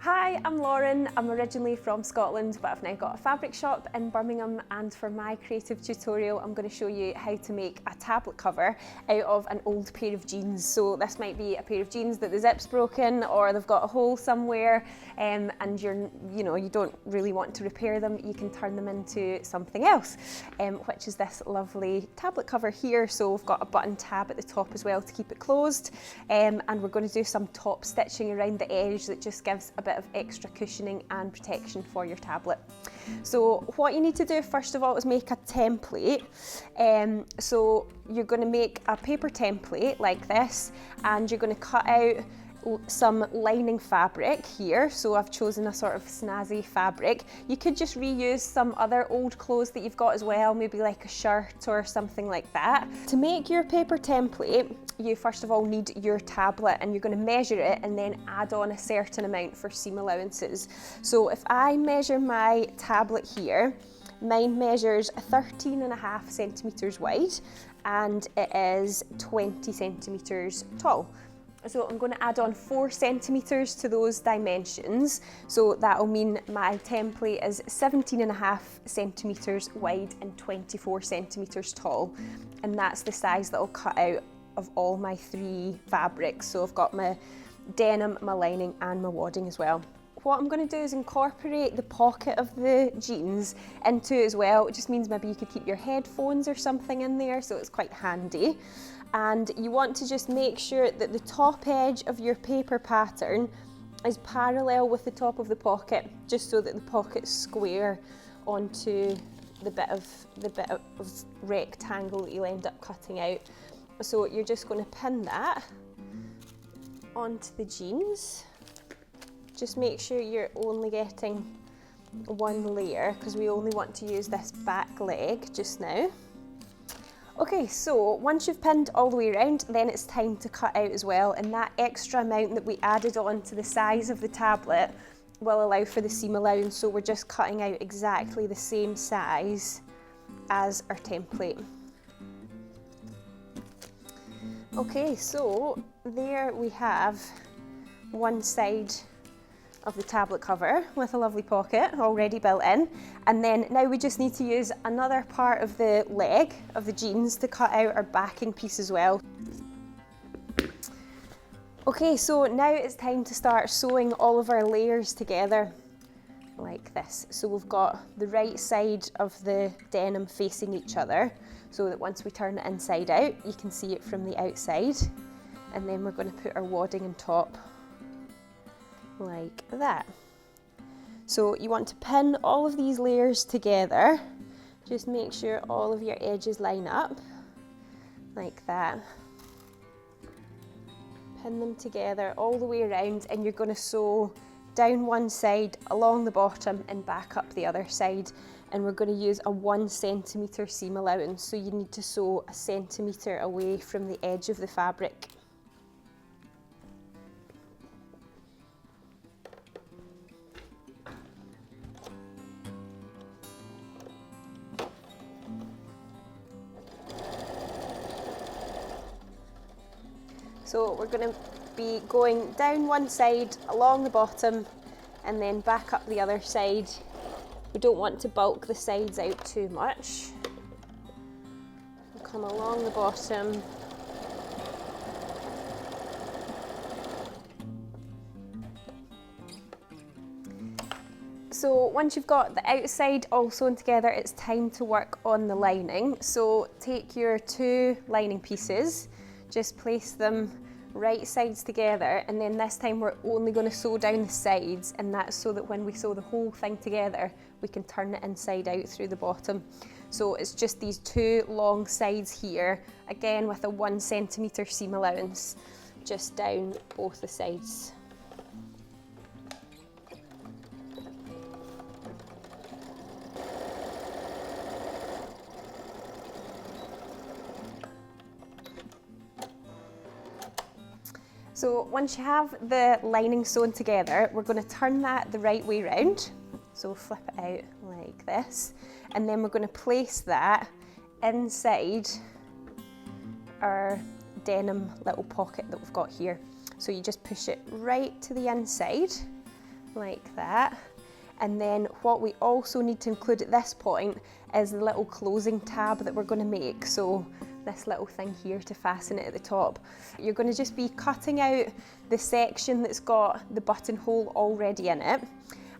Hi, I'm Lauren. I'm originally from Scotland, but I've now got a fabric shop in Birmingham, and for my creative tutorial I'm going to show you how to make a tablet cover out of an old pair of jeans. So this might be a pair of jeans that the zip's broken or they've got a hole somewhere, and you don't really want to repair them. You can turn them into something else, which is this lovely tablet cover here. So we've got a button tab at the top as well to keep it closed, and we're going to do some top stitching around the edge that just gives a bit of extra cushioning and protection for your tablet. So what you need to do first of all is make a template. So you're going to make a paper template like this, and you're going to cut out some lining fabric here. So I've chosen a sort of snazzy fabric. You could just reuse some other old clothes that you've got as well, maybe like a shirt or something like that. To make your paper template, you first of all need your tablet, and you're going to measure it and then add on a certain amount for seam allowances. So if I measure my tablet here, mine measures 13.5 centimetres wide and it is 20 centimetres tall. So I'm going to add on 4 centimetres to those dimensions. So that'll mean my template is 17.5 centimetres wide and 24 centimetres tall. And that's the size that I'll cut out of all my 3 fabrics. So I've got my denim, my lining and my wadding as well. What I'm going to do is incorporate the pocket of the jeans into it as well. It just means maybe you could keep your headphones or something in there, so it's quite handy. And you want to just make sure that the top edge of your paper pattern is parallel with the top of the pocket, just so that the pocket's square onto the bit of rectangle that you'll end up cutting out. So you're just going to pin that onto the jeans. Just make sure you're only getting one layer, because we only want to use this back leg just now. Okay, so once you've pinned all the way around, then it's time to cut out as well, and that extra amount that we added on to the size of the tablet will allow for the seam allowance, so we're just cutting out exactly the same size as our template. Okay, so there we have one side of the tablet cover with a lovely pocket already built in, and then now we just need to use another part of the leg of the jeans to cut out our backing piece as well. Okay, so now it's time to start sewing all of our layers together like this. So we've got the right side of the denim facing each other, so that once we turn it inside out you can see it from the outside, and then we're going to put our wadding on top like that. So you want to pin all of these layers together. Just make sure all of your edges line up like that. Pin them together all the way around, and you're going to sew down one side, along the bottom and back up the other side, and we're going to use a 1 centimetre seam allowance, so you need to sew 1 centimetre away from the edge of the fabric. So we're going to be going down one side, along the bottom, and then back up the other side. We don't want to bulk the sides out too much. We'll come along the bottom. So once you've got the outside all sewn together, it's time to work on the lining. So take your 2 lining pieces, just place them right sides together, and then this time we're only going to sew down the sides, and that's so that when we sew the whole thing together we can turn it inside out through the bottom. So it's just these 2 long sides here, again with a 1 centimetre seam allowance just down both the sides. So once you have the lining sewn together, we're going to turn that the right way round. So flip it out like this, and then we're going to place that inside our denim little pocket that we've got here. So you just push it right to the inside like that. And then what we also need to include at this point is the little closing tab that we're going to make. So this little thing here to fasten it at the top. You're going to just be cutting out the section that's got the buttonhole already in it.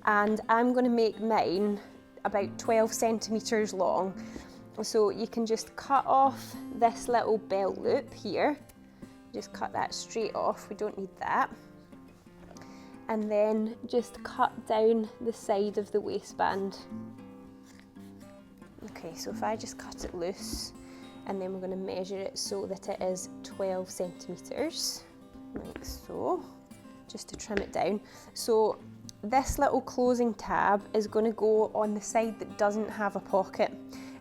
And I'm going to make mine about 12 centimetres long. So you can just cut off this little belt loop here. Just cut that straight off, we don't need that. And then just cut down the side of the waistband. Okay, so if I just cut it loose, and then we're going to measure it so that it is 12 centimetres, like so, just to trim it down. So this little closing tab is going to go on the side that doesn't have a pocket,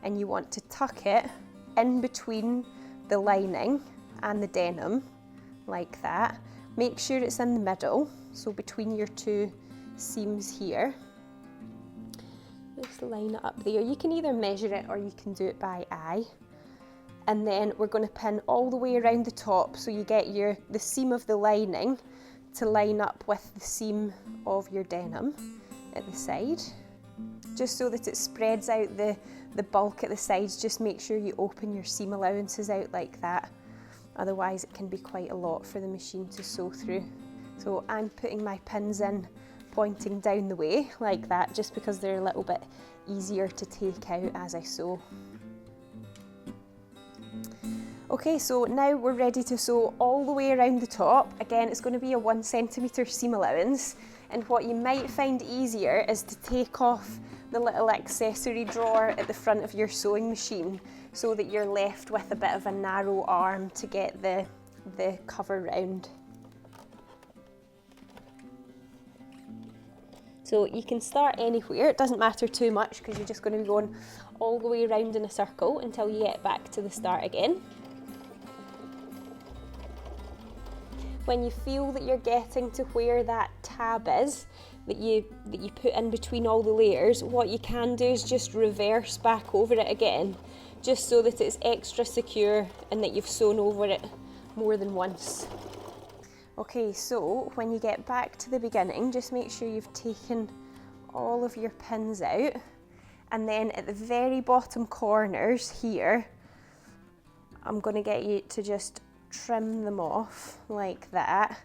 and you want to tuck it in between the lining and the denim, like that. Make sure it's in the middle, so between your two seams here. Just line it up there. You can either measure it or you can do it by eye. And then we're going to pin all the way around the top, so you get the seam of the lining to line up with the seam of your denim at the side. Just so that it spreads out the bulk at the sides, just make sure you open your seam allowances out like that. Otherwise it can be quite a lot for the machine to sew through. So I'm putting my pins in pointing down the way like that, just because they're a little bit easier to take out as I sew. Okay, so now we're ready to sew all the way around the top. Again, it's going to be a 1 centimetre seam allowance, and what you might find easier is to take off the little accessory drawer at the front of your sewing machine, so that you're left with a bit of a narrow arm to get the cover round. So you can start anywhere, it doesn't matter too much because you're just going to be going all the way around in a circle until you get back to the start again. When you feel that you're getting to where that tab is, that you put in between all the layers, what you can do is just reverse back over it again, just so that it's extra secure and that you've sewn over it more than once. Okay, so when you get back to the beginning, just make sure you've taken all of your pins out, and then at the very bottom corners here, I'm going to get you to just trim them off like that,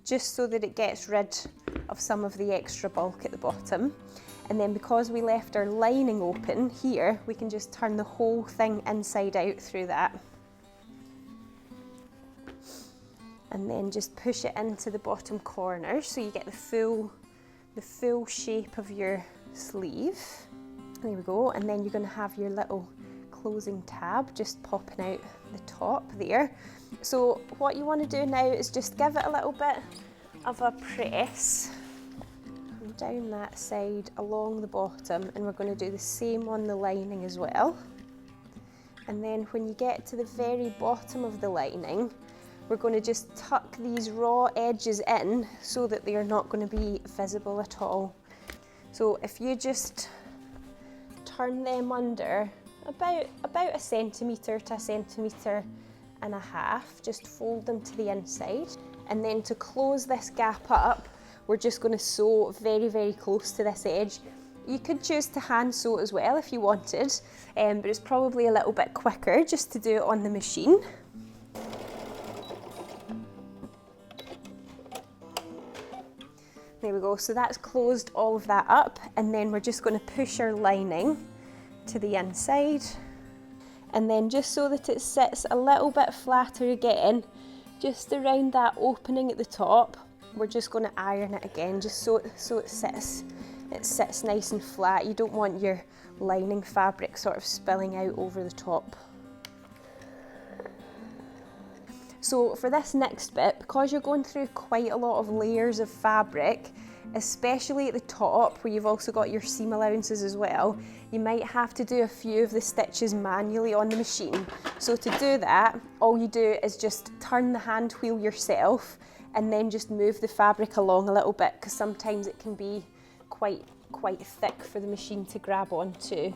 just so that it gets rid of some of the extra bulk at the bottom. And then because we left our lining open here, we can just turn the whole thing inside out through that. And then just push it into the bottom corner so you get the full shape of your sleeve. There we go. And then you're going to have your little closing tab just popping out the top there. So what you want to do now is just give it a little bit of a press down that side along the bottom, and we're going to do the same on the lining as well. And then when you get to the very bottom of the lining, we're going to just tuck these raw edges in so that they are not going to be visible at all. So if you just turn them under about 1 centimetre to 1.5 centimetres, just fold them to the inside. And then to close this gap up, we're just going to sew very, very close to this edge. You could choose to hand sew as well if you wanted, but it's probably a little bit quicker just to do it on the machine. There we go, so that's closed all of that up, and then we're just going to push our lining to the inside, and then just so that it sits a little bit flatter again, just around that opening at the top, we're just going to iron it again, just so it sits nice and flat. You don't want your lining fabric sort of spilling out over the top. So for this next bit, because you're going through quite a lot of layers of fabric, especially at the top where you've also got your seam allowances as well, you might have to do a few of the stitches manually on the machine. So to do that, all you do is just turn the hand wheel yourself and then just move the fabric along a little bit, because sometimes it can be quite thick for the machine to grab onto.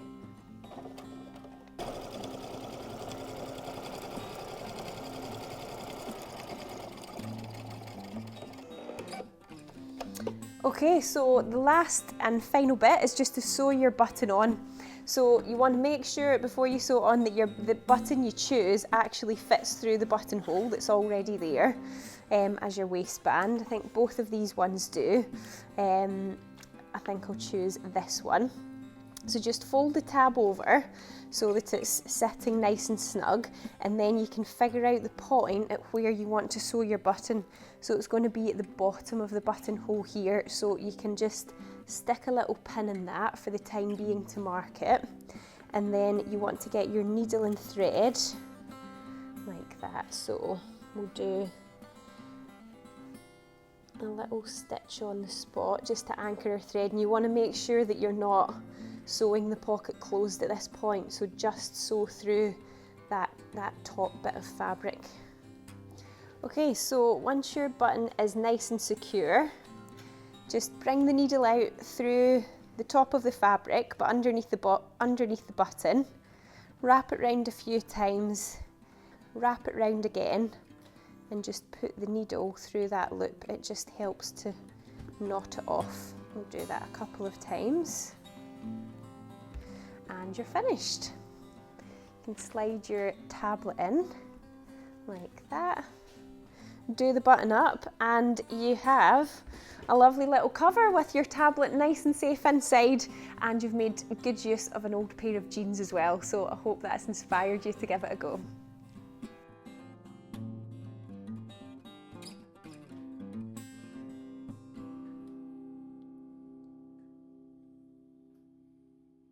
Okay, so the last and final bit is just to sew your button on. So you want to make sure before you sew on that the button you choose actually fits through the buttonhole that's already there as your waistband. I think both of these ones do. I think I'll choose this one. So just fold the tab over so that it's sitting nice and snug, and then you can figure out the point at where you want to sew your button. So it's going to be at the bottom of the buttonhole here, so you can just stick a little pin in that for the time being to mark it. And then you want to get your needle and thread like that. So we'll do a little stitch on the spot just to anchor our thread, and you want to make sure that you're not sewing the pocket closed at this point, so just sew through that top bit of fabric. Okay, so once your button is nice and secure, just bring the needle out through the top of the fabric but underneath the button, wrap it round a few times, wrap it round again, and just put the needle through that loop. It just helps to knot it off. We'll do that a couple of times. And you're finished. You can slide your tablet in like that, do the button up, and you have a lovely little cover with your tablet nice and safe inside, and you've made good use of an old pair of jeans as well. So I hope that's inspired you to give it a go.